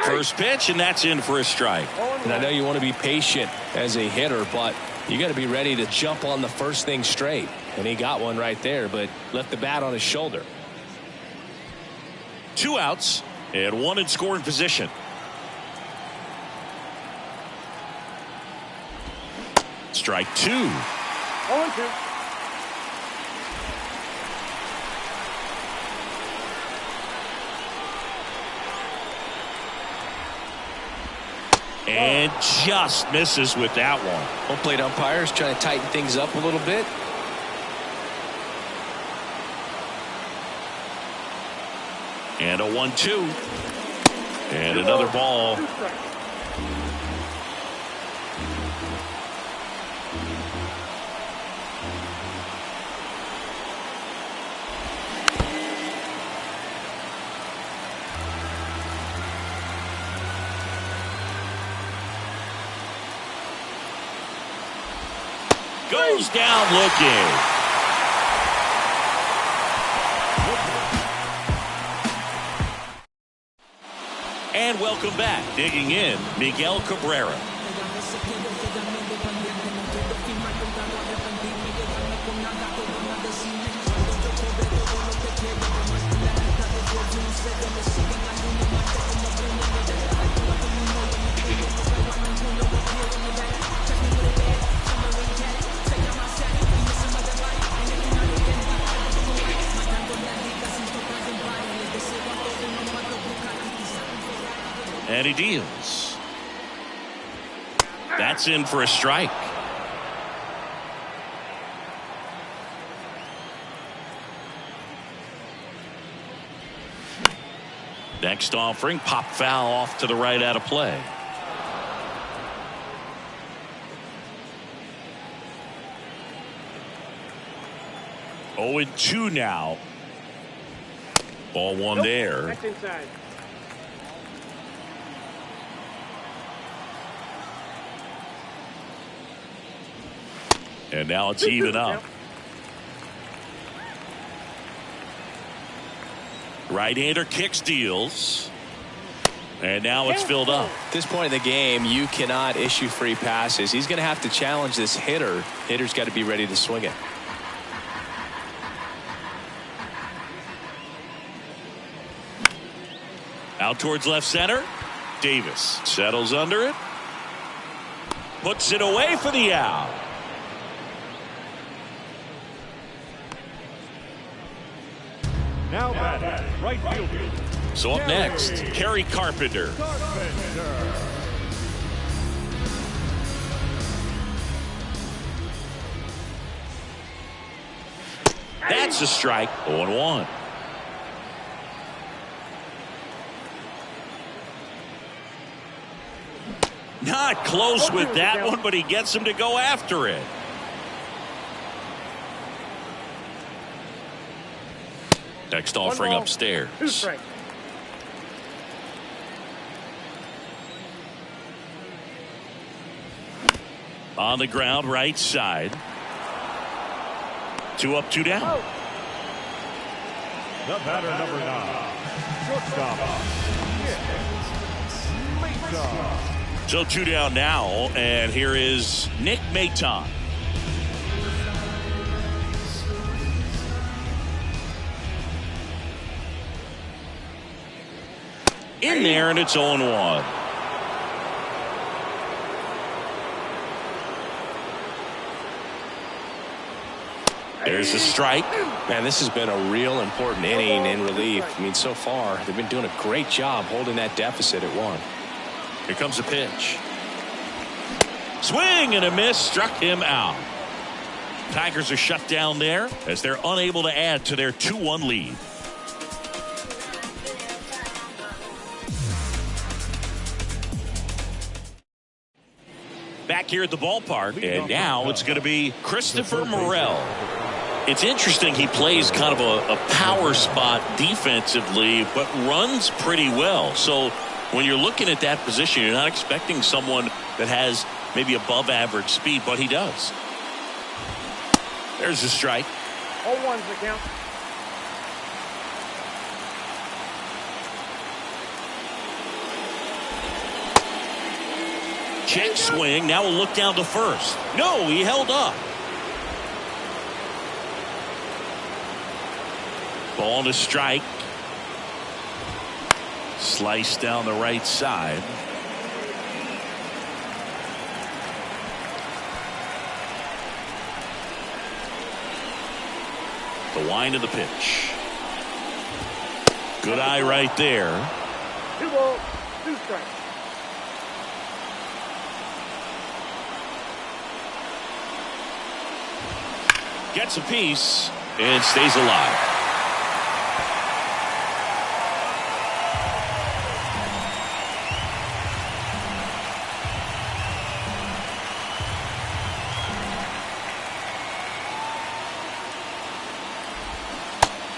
First pitch, and that's in for a strike. And I know you want to be patient as a hitter, but you got to be ready to jump on the first thing straight. And he got one right there, but left the bat on his shoulder. 2 outs and 1 in scoring position. Strike 2. 0-2. And just misses with that one. Home plate umpires trying to tighten things up a little bit. And a 1-2. And another ball. Goes down looking. And welcome back. Digging in, Miguel Cabrera. And he deals. That's in for a strike. Next offering, pop foul off to the right out of play. Oh, and 2 now. Ball one there. That's inside. And now it's even up. Right-hander kicks, deals. And now it's filled up. At this point in the game, you cannot issue free passes. He's going to have to challenge this hitter. Hitter's got to be ready to swing it. Out towards left center. Davis settles under it. Puts it away for the out. Now batting, right fielder. So up next, Kerry Carpenter. That's a strike. 0-1. Not close with that one, but he gets him to go after it. Next offering upstairs. 2 strikes. On the ground, right side. 2 up, 2 down. Oh. The batter, number 9, shortstop. Maton. So 2 down now, and here is Nick Maton. In there, and it's 0-1. There's a strike. Man, this has been a real important inning in relief. I mean, so far, they've been doing a great job holding that deficit at 1. Here comes a pitch. Swing and a miss, struck him out. Tigers are shut down there as they're unable to add to their 2-1 lead. Back here at the ballpark, and now it's going to be Christopher Morel. It's interesting, he plays kind of a power spot defensively, but runs pretty well. So when you're looking at that position, you're not expecting someone that has maybe above average speed, but he does. There's a strike. 0-1's the count. Check swing. Now we'll look down to first. No, he held up. Ball to strike. Slice down the right side. The wind of the pitch. Good eye right there. 2 balls, 2 strikes. Gets a piece and stays alive.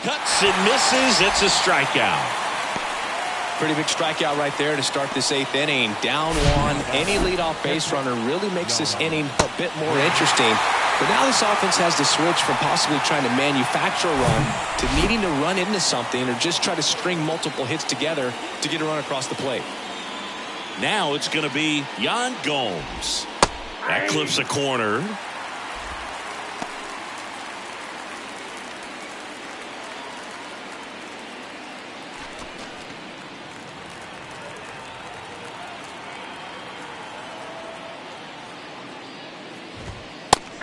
Cuts and misses. It's a strikeout. pretty big strikeout right there to start this 8th inning. Down 1. Any leadoff base runner really makes this inning a bit more interesting. But now this offense has to switch from possibly trying to manufacture a run to needing to run into something or just try to string multiple hits together to get a run across the plate. Now it's going to be Yan Gomes. That clips a corner.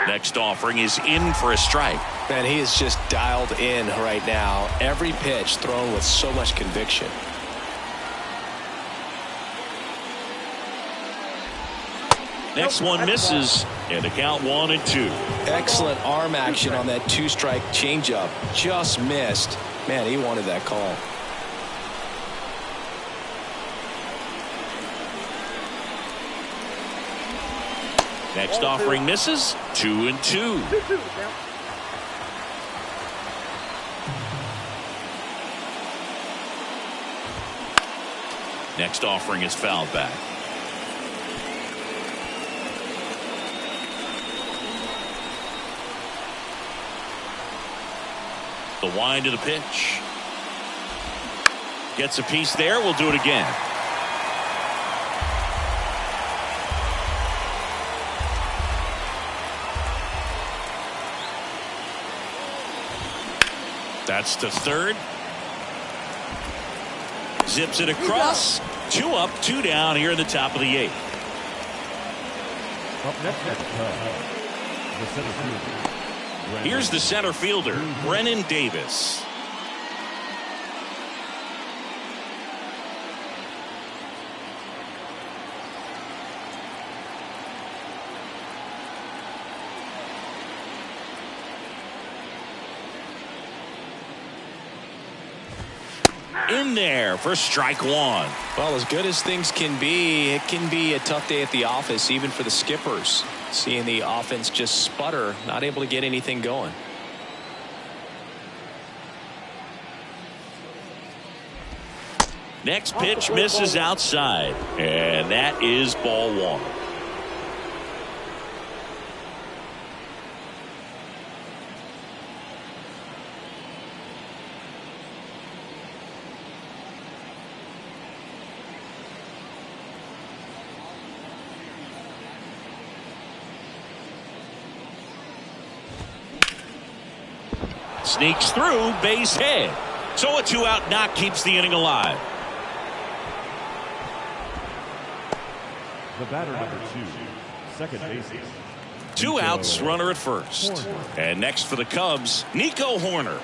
Next offering is in for a strike. Man, he is just dialed in right now. Every pitch thrown with so much conviction. Next one misses, and the count 1-2. Excellent arm action on that 2-strike changeup. Just missed. Man, he wanted that call. Next offering misses, 2-2. Next offering is fouled back. The wind of the pitch. Gets a piece there. We'll do it again. That's to third. Zips it across. 2 up, 2 down here in the top of the 8th. Up next at the center fielder. Here's the center fielder, Brennan Davis. In there for strike 1. Well, as good as things can be, it can be a tough day at the office, even for the skippers. Seeing the offense just sputter, not able to get anything going. Next pitch misses outside, and that is ball 1. Sneaks through, base hit. So a 2-out knock keeps the inning alive. The batter number 2, second baseman. 2 outs, runner at first. And next for the Cubs, Nico Hoerner.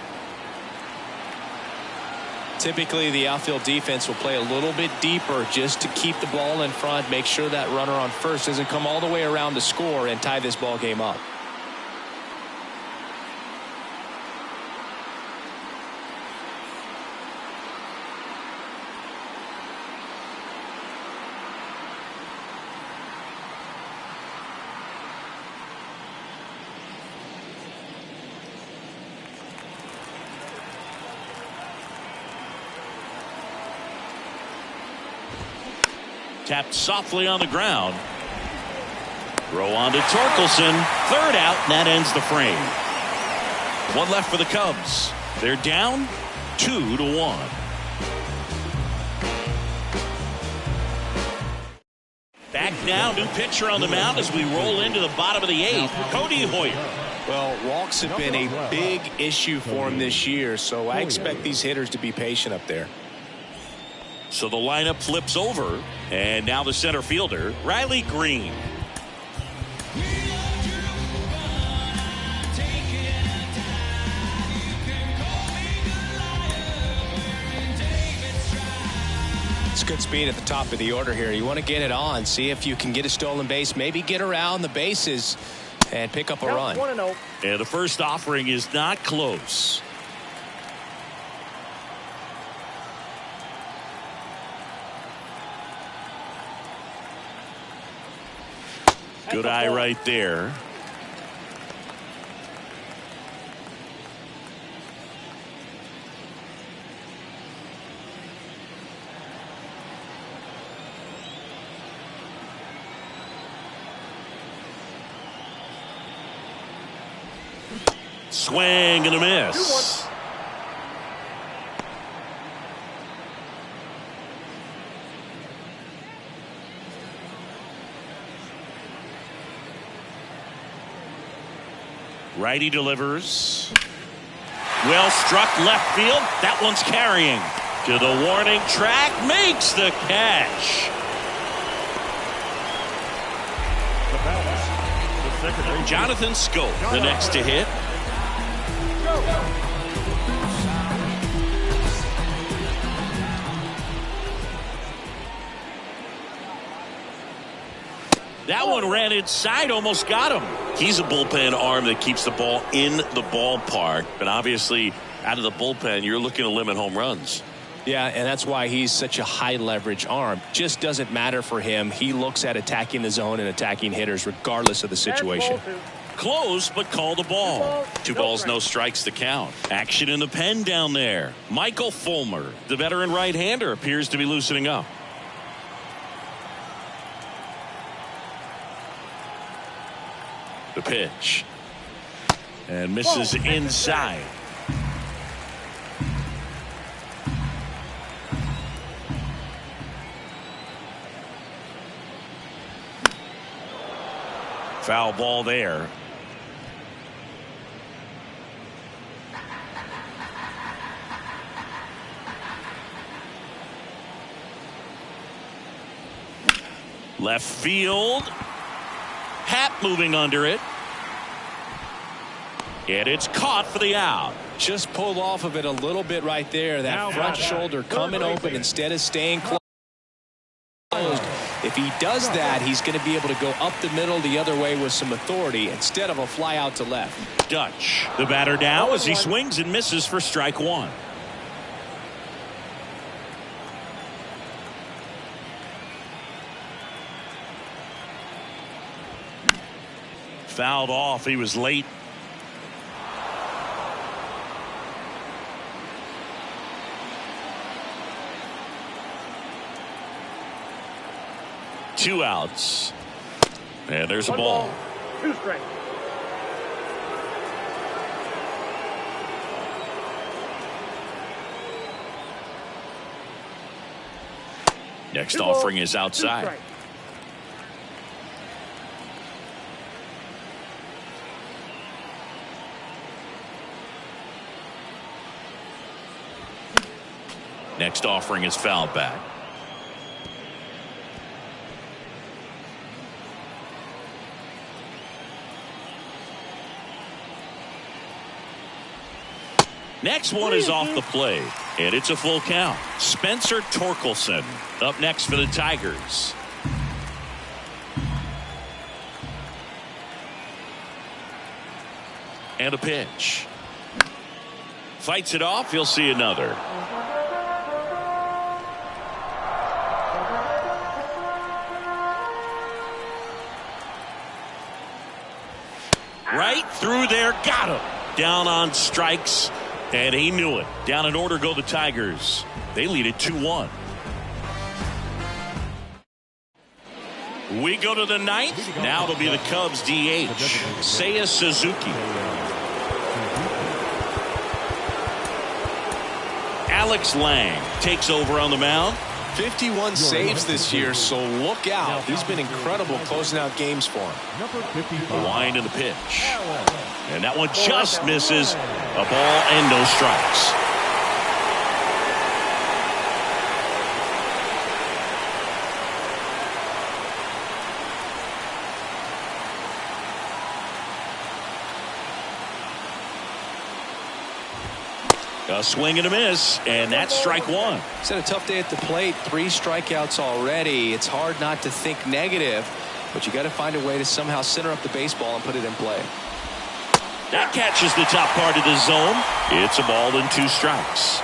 Typically, the outfield defense will play a little bit deeper just to keep the ball in front, make sure that runner on first doesn't come all the way around to score and tie this ball game up. Tapped softly on the ground. Throw on to Torkelson. 3rd out, and that ends the frame. 1 left for the Cubs. They're down 2-1. Back now, new pitcher on the mound as we roll into the bottom of the 8th. Cody Hoyer. Well, walks have been a big issue for him this year, so I expect these hitters to be patient up there. So the lineup flips over, and now the center fielder, Riley Green. It's good speed at the top of the order here. You want to get it on, see if you can get a stolen base, maybe get around the bases and pick up a run. 1-0. And the first offering is not close. Good eye right there. swing and a miss. Righty delivers. Well struck left field. That one's carrying to the warning track. Makes the catch. Jonathan Schoop, the next to hit. That one ran inside, almost got him. He's a bullpen arm that keeps the ball in the ballpark. But obviously, out of the bullpen, you're looking to limit home runs. Yeah, and that's why he's such a high leverage arm. Just doesn't matter for him. He looks at attacking the zone and attacking hitters regardless of the situation. Close, but call the ball. 2 balls, no strikes to count. Action in the pen down there. Michael Fulmer, the veteran right-hander, appears to be loosening up. The pitch. And misses inside. Foul ball there. Left field. Happ moving under it. And it's caught for the out. Just pulled off of it a little bit right there. That front shoulder coming open instead of staying closed. If he does that, he's going to be able to go up the middle the other way with some authority instead of a fly out to left. Dutch, the batter now as he swings and misses for strike 1. Fouled off. He was late. Two outs. And there's a ball. 2 strikes. Next offering is outside. Next offering is fouled back. Next one is off the plate, and it's a full count. Spencer Torkelson up next for the Tigers. And a pitch. Fights it off. He'll see another. Right through there. Got him. Down on strikes. And he knew it. Down in order go the Tigers. They lead it 2-1. We go to the 9th. Now it'll be the Cubs DH. Seiya Suzuki. Alex Lang takes over on the mound. 51 saves this year, so look out. He's been incredible closing out games for him. The wind and the pitch. And that one just misses. A ball and no strikes. A swing and a miss, and that's strike 1. It's had a tough day at the plate. 3 strikeouts already. It's hard not to think negative, but you got to find a way to somehow center up the baseball and put it in play. That catches the top part of the zone. It's a ball and 2 strikes.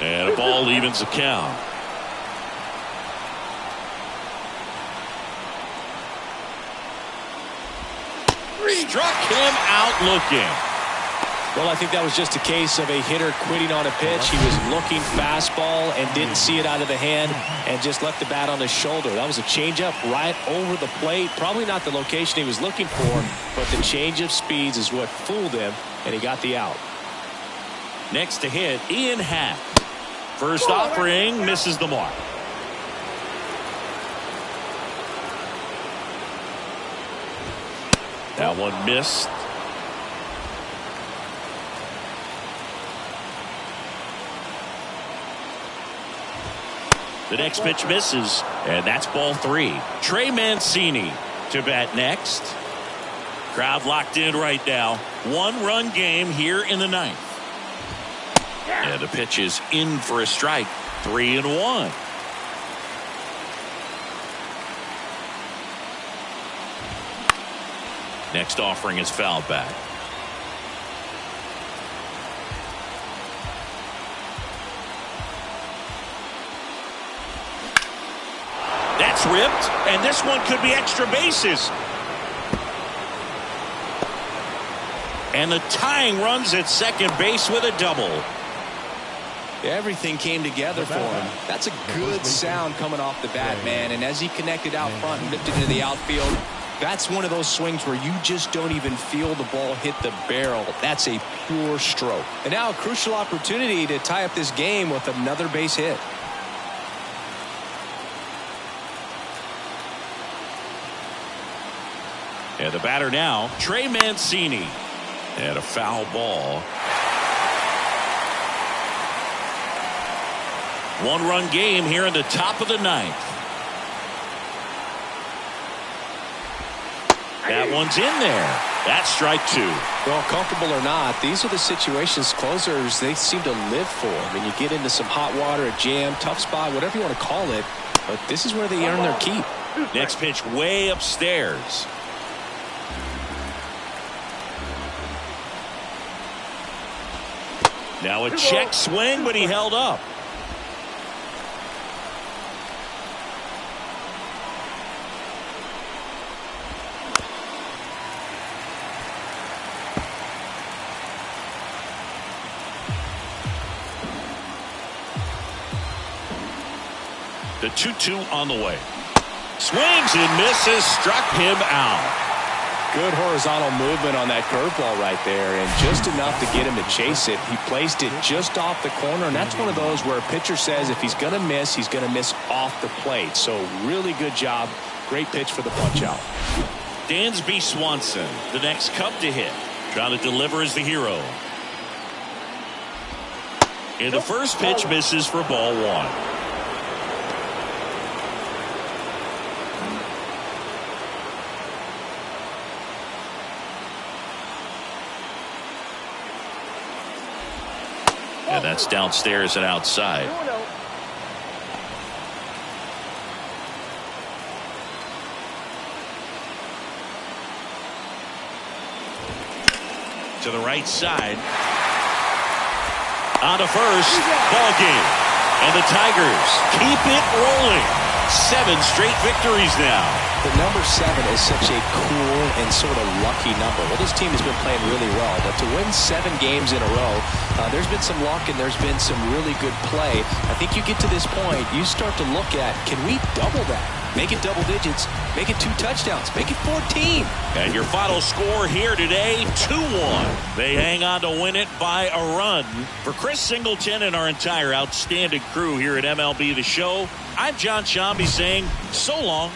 And a ball evens the count. Struck him out looking. Well, I think that was just a case of a hitter quitting on a pitch. He was looking fastball and didn't see it out of the hand and just left the bat on his shoulder. That was a changeup right over the plate. Probably not the location he was looking for, but the change of speeds is what fooled him, and he got the out. Next to hit, Ian Happ. First offering misses the mark. That one missed. The next pitch misses, and that's ball 3. Trey Mancini to bat next. Crowd locked in right now. 1-run game here in the 9th. And the pitch is in for a strike. 3-1. Next offering is fouled back. That's ripped, and this one could be extra bases. And the tying runs at second base with a double. Everything came together for him. That's a good sound coming off the bat, man. And as he connected out front and lifted into the outfield, that's one of those swings where you just don't even feel the ball hit the barrel. That's a pure stroke. And now a crucial opportunity to tie up this game with another base hit. And the batter now, Trey Mancini. And a foul ball. 1-run game here in the top of the 9th. That one's in there. That's strike 2. Well, comfortable or not, these are the situations closers they seem to live for. When you get into some hot water, a jam, tough spot, whatever you want to call it, but this is where they earn their keep. Next pitch way upstairs. Now a check swing, but he held up. The 2-2 on the way. Swings and misses, struck him out. Good horizontal movement on that curveball right there, and just enough to get him to chase it. He placed it just off the corner, and that's one of those where a pitcher says if he's going to miss, he's going to miss off the plate. So really good job. Great pitch for the punch out. Dansby Swanson, the next Cub to hit. Trying to deliver as the hero. And the first pitch misses for ball 1. And that's downstairs and outside. To the right side. On to first. Ball game. And the Tigers keep it rolling. 7 straight victories now. The number 7 is such a cool and sort of lucky number. Well, this team has been playing really well, but to win 7 games in a row, there's been some luck and there's been some really good play. I think you get to this point, you start to look at, can we double that? Make it double digits, make it 2 touchdowns, make it 14. And your final score here today, 2-1. They hang on to win it by a run. For Chris Singleton and our entire outstanding crew here at MLB The Show, I'm John Shambi saying so long.